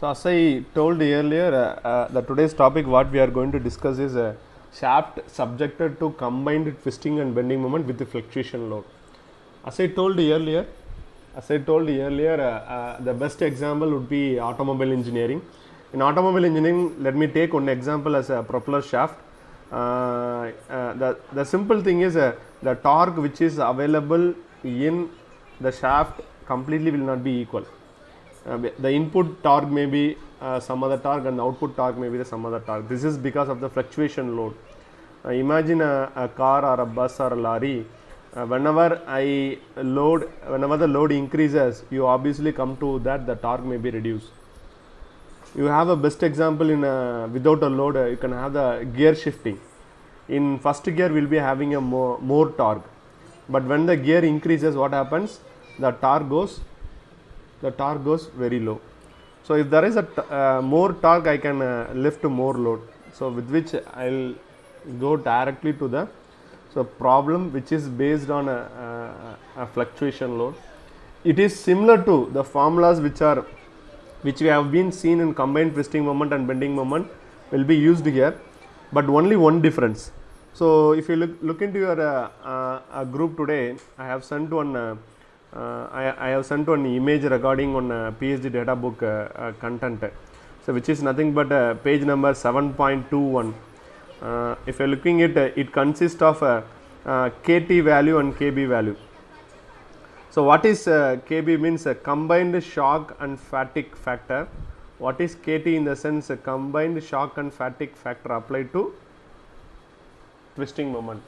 So as I told earlier, the today's topic what we are going to discuss is a shaft subjected to combined twisting and bending moment with the fluctuation load. As I told earlier, the best example would be automobile engineering. In automobile engineering, let me take one example as a propeller shaft. The simple thing is the torque which is available in the shaft completely will not be equal. The input torque may be some other torque and the output torque may be the some other torque. This is because of the fluctuation load. Imagine a car or a bus or a lorry. Whenever the load increases, you obviously come to that the torque may be reduced. You have a best example in without a load, you can have the gear shifting. In first gear we will be having a more torque, but when the gear increases, what happens? The torque goes very low. So if there is a more torque, I can lift more load. So with which I will go directly to the problem which is based on a fluctuation load. It is similar to the formulas which we have been seen in combined twisting moment and bending moment will be used here, but only one difference. So if you look into your group today, I have sent one I have sent one image regarding on PhD data book content, so which is nothing but page number 7.21. If you are looking at it consists of KT value and KB value. So what is KB means combined shock and fatigue factor. What is KT in the sense combined shock and fatigue factor applied to twisting moment.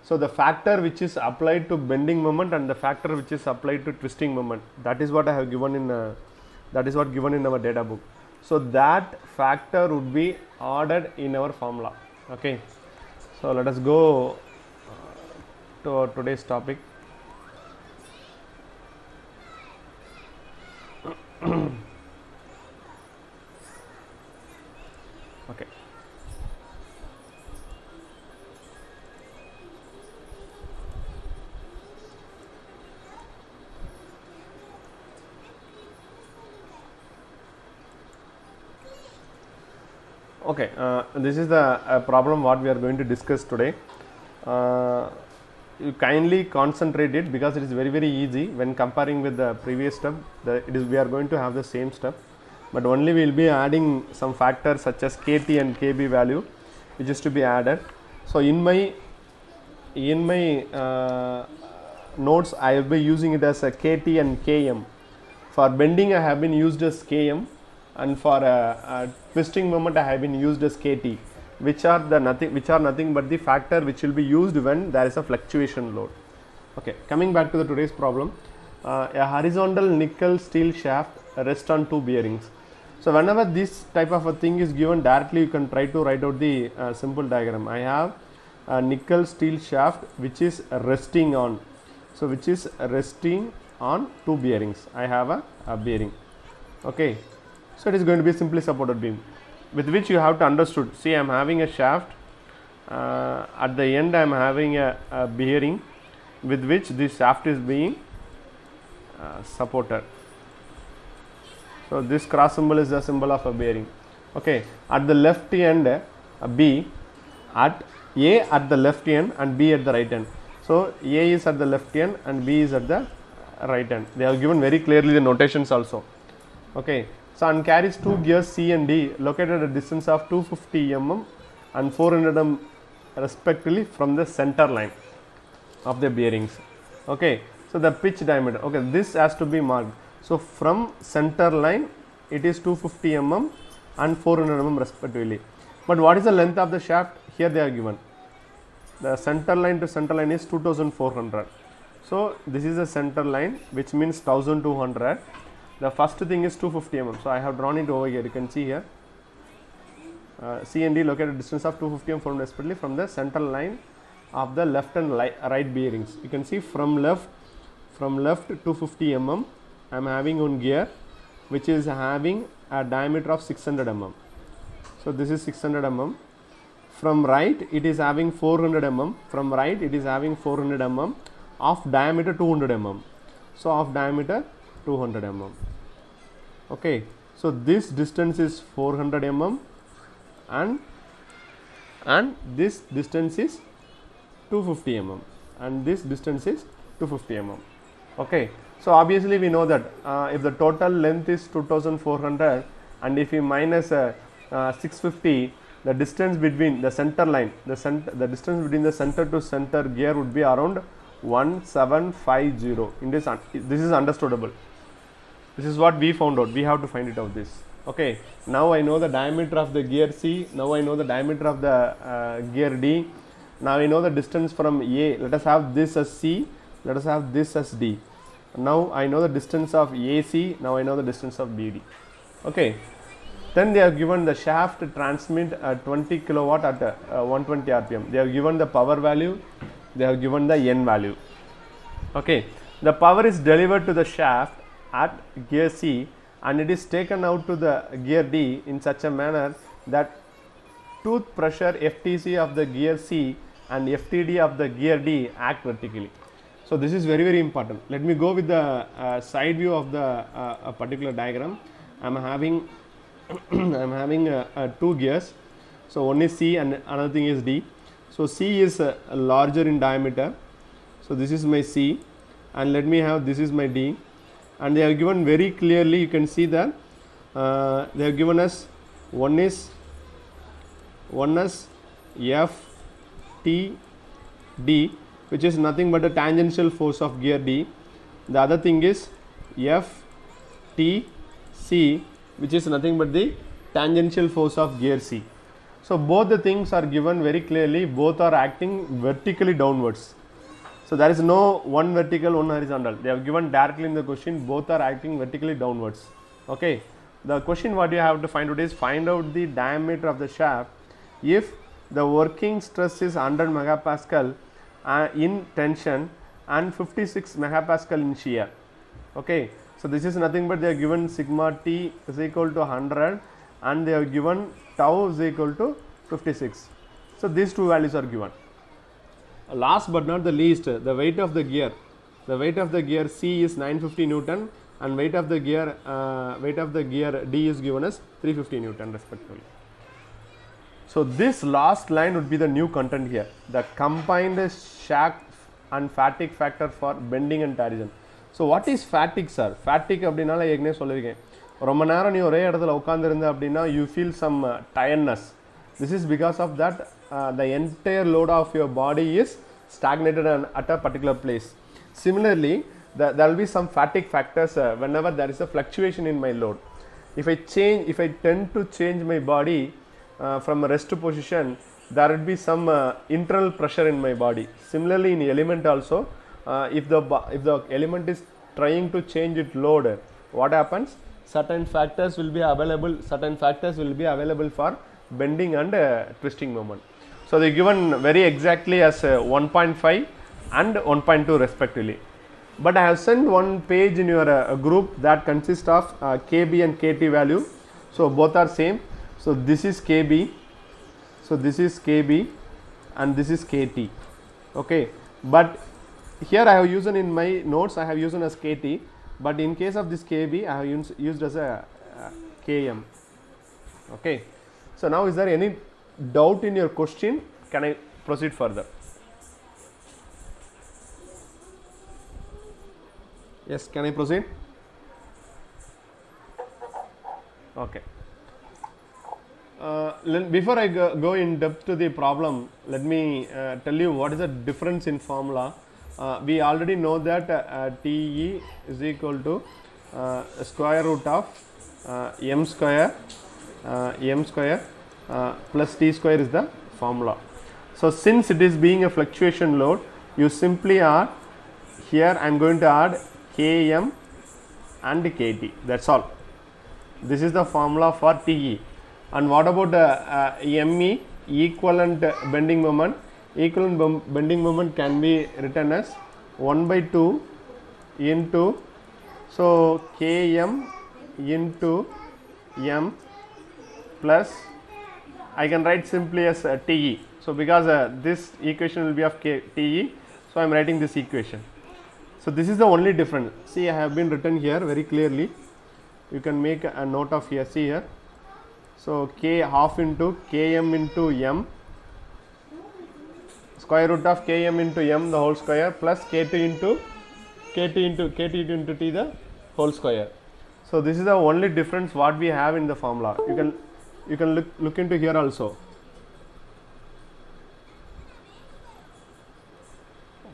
So the factor which is applied to bending moment and the factor which is applied to twisting moment, that is what I have given in given in our data book. So that factor would be ordered in our formula. Okay, so let us go to today's topic. Okay. Okay, this is the problem what we are going to discuss today. You kindly concentrate it because it is very easy when comparing with the previous step. We are going to have the same step, but only we will be adding some factors such as KT and KB value which is to be added. So in my notes I will be using it as a KT and KM. For bending I have been used as KM, and for twisting moment I have been used as KT, which are nothing but the factor which will be used when there is a fluctuation load. Okay, coming back to the today's problem, a horizontal nickel steel shaft rests on two bearings. So whenever this type of a thing is given, directly you can try to write out the simple diagram. I have a nickel steel shaft which is resting on, so which is resting on two bearings. I have a bearing. Okay, so it is going to be simply supported beam, with which you have to understood. See, I am having a shaft, at the end I am having a bearing with which this shaft is being supported. So this cross symbol is the symbol of a bearing. Okay, at the left end B, at A at the left end and B at the right end. So A is at the left end and B is at the right end. They have given very clearly the notations also. Okay, so and carries two gears C and D located at a distance of 250 mm and 400 mm respectively from the center line of the bearings. Okay, so the pitch diameter, okay, this has to be marked. So from center line it is 250 mm and 400 mm respectively. But what is the length of the shaft? Here they are given. The center line to center line is 2400. So this is the center line, which means 1200. The first thing is 250 mm. So I have drawn it over here. You can see here. C and D located at a distance of 250 mm respectively from the center line of the left and right bearings. You can see from left 250 mm. I am having one gear which is having a diameter of 600 mm. So this is 600 mm. From right it is having 400 mm. From right it is having 400 mm of diameter 200 mm. So of diameter 200 mm. Okay, So this distance is 400 mm and this distance is 250 mm and this distance is 250 mm. Okay. So obviously we know that if the total length is 2400 and if we minus 650, the distance between the center line, the distance between the center to center gear would be around 1750. In this is understandable. This is what we found out. We have to find it out this. Okay. Now I know the diameter of the gear C. Now I know the diameter of the gear D. Now I know the distance from A. Let us have this as C. Let us have this as D. Now I know the distance of AC. Now I know the distance of BD. Okay. Then they have given the shaft transmit 20 kilowatt at 120 rpm. They have given the power value. They have given the N value. Okay. The power is delivered to the shaft at gear C and it is taken out to the gear D in such a manner that tooth pressure FTC of the gear C and FTD of the gear D act vertically. So this is very important. Let me go with the side view of the a particular diagram. I am having two gears. So one is C and another thing is D. So C is larger in diameter. So this is my C and let me have this is my D, and they have given very clearly, you can see that they have given us one is F T D, which is nothing but a tangential force of gear D. The other thing is F T C, which is nothing but the tangential force of gear C. So both the things are given very clearly, both are acting vertically downwards. So there is no one vertical, one horizontal. They have given directly in the question, both are acting vertically downwards. Okay. The question what you have to find out is, find out the diameter of the shaft if the working stress is 100 megapascal in tension and 56 megapascal in shear. Okay. So this is nothing but they are given sigma T is equal to 100 and they have given tau is equal to 56. So these two values are given. Last but not the least, the weight of the gear. The weight of the gear C is 950 Newton and weight of the gear D is given as 350 Newton respectively. So this last line would be the new content here. The combined shock and fatigue factor for bending and torsion. So what is fatigue, sir? Fatigue அப்படினால ஏற்கனவே சொல்லிருக்கேன். ரொம்ப நேரம் நீ ஒரே இடத்துல உட்கார்ந்திருந்த அப்படினா you feel some tiredness. This is because of that the entire load of your body is stagnated at a particular place. Similarly, there will be some fatigue factors whenever there is a fluctuation in my load. If I tend to change my body from a rest position, there would be some internal pressure in my body. Similarly, in element also, if the element is trying to change its load, what happens? Certain factors will be available for bending and twisting moment. So they given very exactly as 1.5 and 1.2 respectively. But I have sent one page in your group that consists of KB and KT value. So both are same. So this is KB. So this is KB and this is KT. Okay. But here I have used in my notes, I have used as KT. But in case of this KB, I have used as a KM. Okay. So now is there any doubt in your question? Can I proceed further? Yes, can I proceed? Okay. Before I go in depth to the problem, let me tell you what is the difference in formula. We already know that TE is equal to square root of m square plus T square is the formula. So since it is being a fluctuation load, you simply add, here I am going to add Km and Kt, that's all. This is the formula for TE. And what about the ME, equivalent bending moment? Equivalent bending moment can be written as 1 by 2 into, so Km into M plus, I can write simply as TE. So because this equation will be of TE, so I am writing this equation. So this is the only difference. See, I have been written here very clearly. you can make a note of here, see here. So k half into km into m, square root of km into m the whole square plus kt into t the whole square. So this is the only difference what we have in the formula. You can look into here also.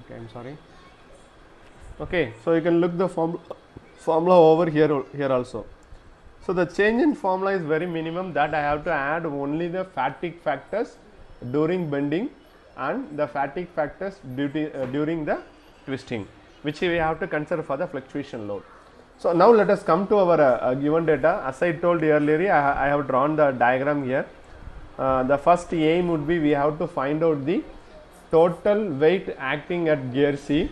Okay, I'm sorry. Okay, so you can look the formula over here also. So the change in formula is very minimum, that I have to add only the fatigue factors during bending and the fatigue factors during the twisting, which we have to consider for the fluctuation load. So now let us come to our given data. As I told earlier, I have drawn the diagram here. The first aim would be we have to find out the total weight acting at gear C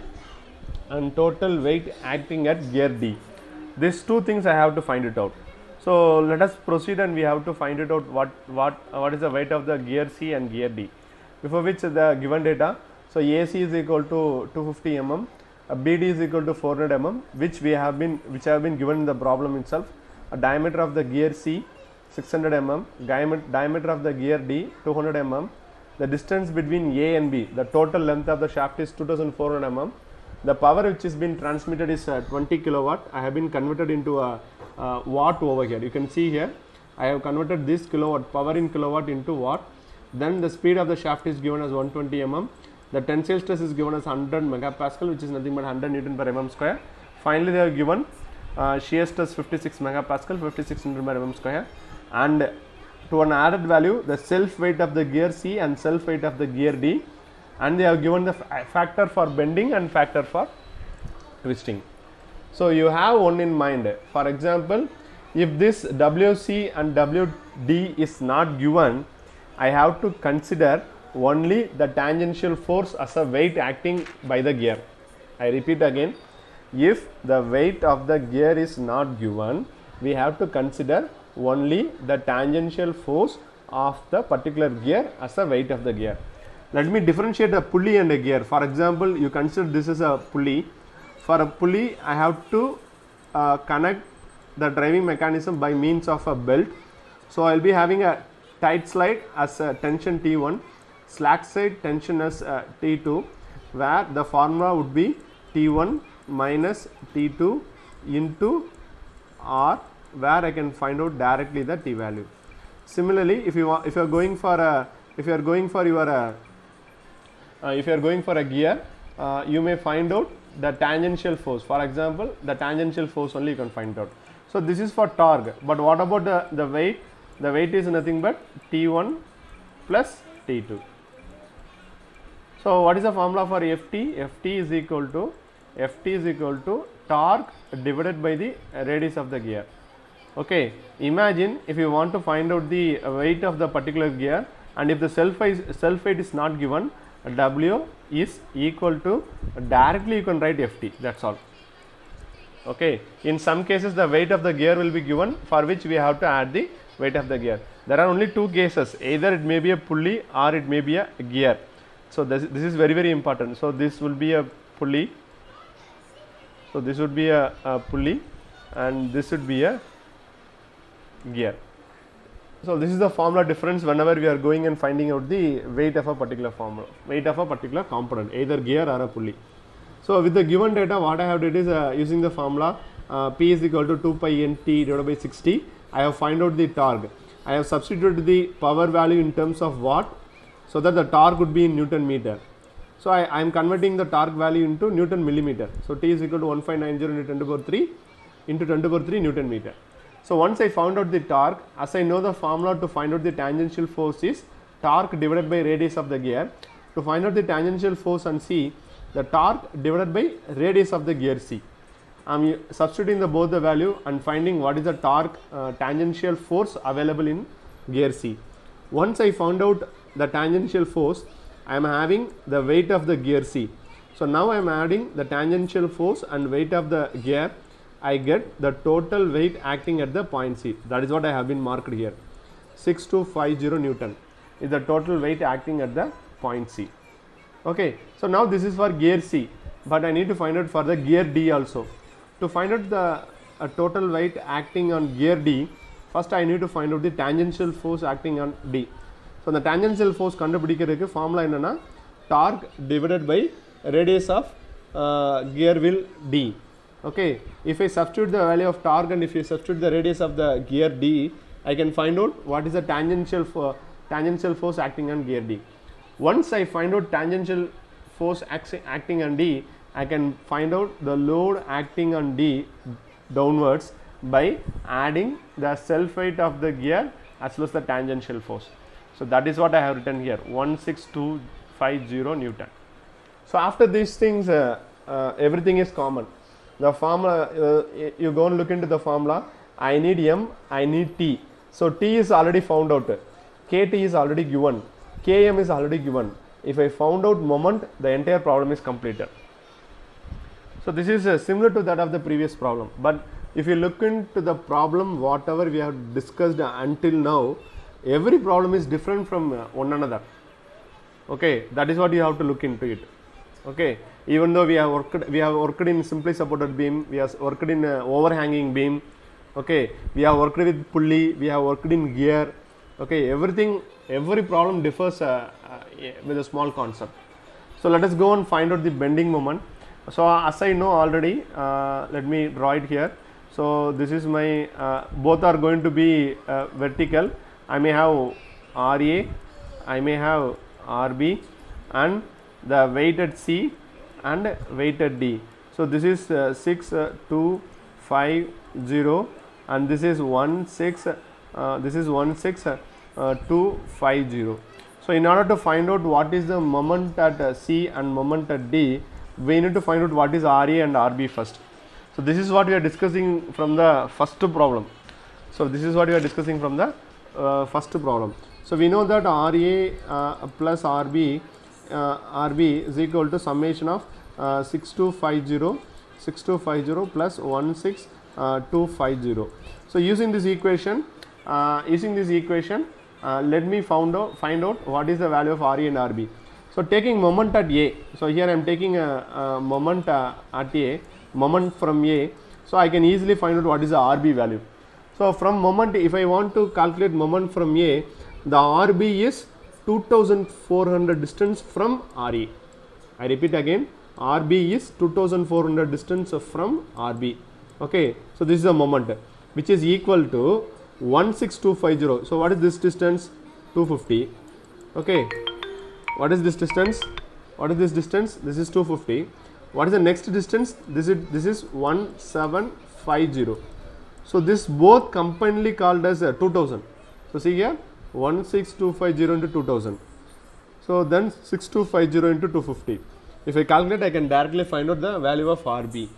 and total weight acting at gear D. These two things I have to find it out. So let us proceed and we have to find it out what is the weight of the gear C and gear D. Before which the given data, so AC is equal to 250 mm, BD is equal to 400 mm, which have been given in the problem itself. A diameter of the gear C 600 mm, diameter of the gear D 200 mm. The distance between A and B, the total length of the shaft is 2400 mm. The power which is been transmitted is 20 kilowatt. I have been converted into a watt over here. You can see here I have converted this kilowatt, power in kilowatt, into watt. Then the speed of the shaft is given as 120 mm. The tensile stress is given as 100 megapascal, which is nothing but 100 Newton per mm square. Finally, they are given shear stress 56 megapascal, 56 Newton per mm square, and to an added value the self weight of the gear C and self weight of the gear D, and they have given the factor for bending and factor for twisting. So you have one in mind. For example, if this WC and WD is not given, I have to consider only the tangential force as a weight acting by the gear. I repeat again, if the weight of the gear is not given, we have to consider only the tangential force of the particular gear as a weight of the gear. Let me differentiate a pulley and a gear. For example, you consider this is a pulley. For a pulley, I have to connect the driving mechanism by means of a belt. So I will be having a tight slide as a tension T1, slack side tension as T2, where the formula would be T1 minus T2 into R, where I can find out directly the T value. Similarly, if you are going for a gear, you may find out the tangential force. For example, the tangential force only you can find out. So this is for torque, but what about the weight? The weight is nothing but T1 plus T2. So what is the formula for Ft? Ft is equal to torque divided by the radius of the gear. Okay, imagine if you want to find out the weight of the particular gear, and if the self weight is not given, W is equal to, directly you can write Ft, that's all. Okay, in some cases the weight of the gear will be given, for which we have to add the weight of the gear. There are only two cases, either it may be a pulley or it may be a gear. So this is very, very important. So this will be a pulley, so this would be a pulley, and this would be a gear. So this is the formula difference whenever we are going and finding out the weight of a particular formula, weight of a particular component, either gear or a pulley. So with the given data, what I have did is using the formula P is equal to 2 pi nt divided by 60. I have find out the torque. I have substituted the power value in terms of watt, so that the torque would be in Newton meter. So I am converting the torque value into Newton millimeter. So T is equal to 1590 into 10 to the power 3 into 10 to the power 3 Newton meter. So once I found out the torque, as I know the formula to find out the tangential force is torque divided by radius of the gear. To find out the tangential force on C, the torque divided by radius of the gear C. I am substituting both the value and finding what is the torque tangential force available in gear C. Once I found out the tangential force, I am having the weight of the gear C. So now I am adding the tangential force and weight of the gear. I get the total weight acting at the point C. That is what I have been marked here. 6250 Newton is the total weight acting at the point C. Okay, so now this is for gear C, but I need to find out for the gear D also. To find out a total weight acting on gear D, first I need to find out the tangential force acting on D. So the tangential force கண்டுபிடிக்கிறதுக்கு formula என்னன்னா torque divided by radius of gear wheel D. Okay, if I substitute the value of torque and if you substitute the radius of the gear D, I can find out what is the tangential force acting on gear D. Once I find out tangential force acting on D, I can find out the load acting on D downwards by adding the self weight of the gear as well as the tangential force. So that is what I have written here, 16250 Newton. So after these things, everything is common. The formula, you go and look into the formula. I need M, I need T. So T is already found out, KT is already given, Km is already given. If I found out moment, the entire problem is completed. So this is similar to that of the previous problem, but if you look into the problem, whatever we have discussed until now, every problem is different from one another. Okay, that is what you have to look into it. Okay, even though we have worked in simply supported beam, we have worked in overhanging beam. Okay, we have worked with pulley, we have worked in gear. Okay, every problem differs with a small concept. So let us go and find out the bending moment. So as I know already, let me draw it here. So this is my both are going to be vertical. I may have RA, I may have RB, and the weighted C and weighted D. So this is 6250 and this is 16250. So in order to find out what is the moment at C and moment at D, we need to find out what is RA and RB first. So this is what we are discussing from the first problem. So this is what we are discussing from the first problem. So we know that RA plus RB is equal to summation of 6250 plus 16250. So using this equation, let me find out what is the value of RA and RB. So taking moment at A, so here I am taking a moment at A, moment from A, so I can easily find out what is the RB value. So from moment, if I want to calculate moment from A, the RB is 2400 distance from RA. I repeat again, RB is 2400 distance from RB. Okay, so this is the moment which is equal to 16250. So what is this distance? 250. Okay, what is this distance? This is 250. What is the next distance? This is 1750. So this both combinedly called as 2000. So see here, 16250 into 2000. So then 6250 into 250. If I calculate, I can directly find out the value of RB.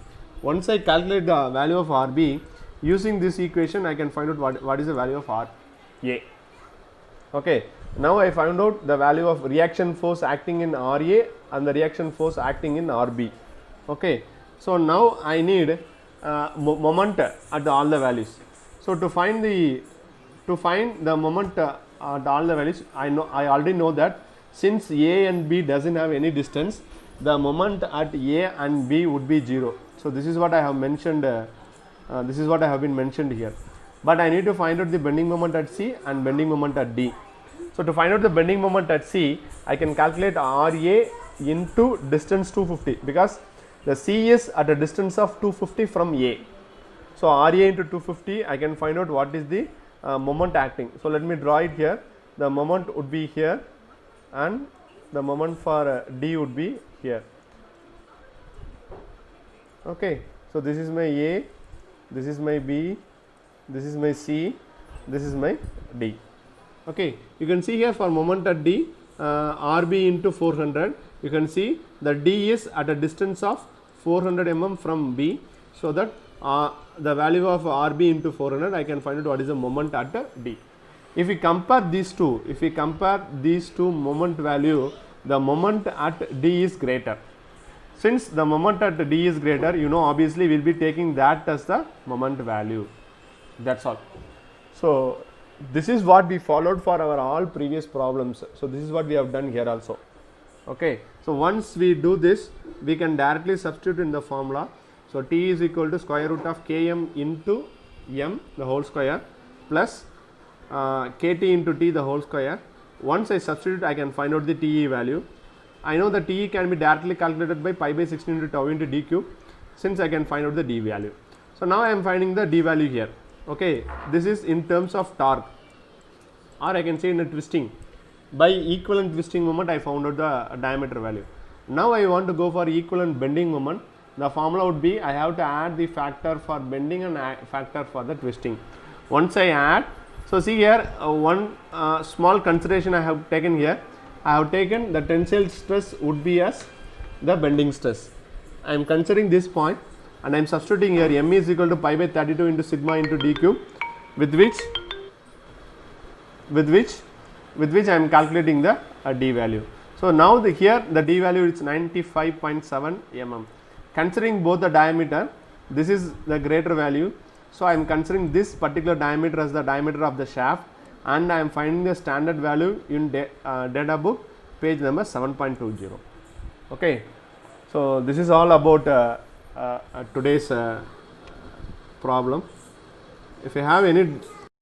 Once I calculate the value of RB, using this equation, I can find out what is the value of RA. Okay, now I found out the value of reaction force acting in RA and the reaction force acting in RB. Okay, so now I need moment at all the values. So to find the moment at all the values, I already know that since A and B doesn't have any distance, the moment at A and B would be 0. So this is what I have mentioned. This is what I have been mentioned here. But I need to find out the bending moment at C and bending moment at D. So to find out the bending moment at C, I can calculate RA into distance 250 because the C is at a distance of 250 from A. So RA into 250, I can find out what is the moment acting. So let me draw it here. The moment would be here and the moment for D would be here. Okay, so this is my A, this is my B, this is my C, this is my D. Okay, you can see here for moment at D, RB into 400, you can see the D is at a distance of 400 mm from B, so that the value of RB into 400, I can find out what is the moment at D. If we compare these two moment value, the moment at D is greater. Since the moment at D is greater, you know, obviously we will be taking that as the moment value. That's all. So this is what we followed for our all previous problems. So this is what we have done here also. Okay, so once we do this, we can directly substitute in the formula. So T is equal to square root of Km into M the whole square plus Kt into T the whole square. Once I substitute, I can find out the TE value. I know the TE can be directly calculated by pi by 16 into tau into d cube, since I can find out the d value. So now I am finding the d value here. Okay, this is in terms of torque, or I can say in a twisting. By equivalent twisting moment, I found out the diameter value. Now I want to go for equivalent bending moment. The formula would be, I have to add the factor for bending and factor for the twisting. Once I add, so see here, one small consideration I have taken here. I have taken the tensile stress would be as the bending stress. I am considering this point, and I am substituting here M is equal to pi by 32 into sigma into d cube, with which I am calculating the d value. So now here the d value is 95.7 mm. Considering both the diameter, this is the greater value. So I am considering this particular diameter as the diameter of the shaft, and I am finding the standard value in data book page number 7.20. Okay, so this is all about today's problem. If you have any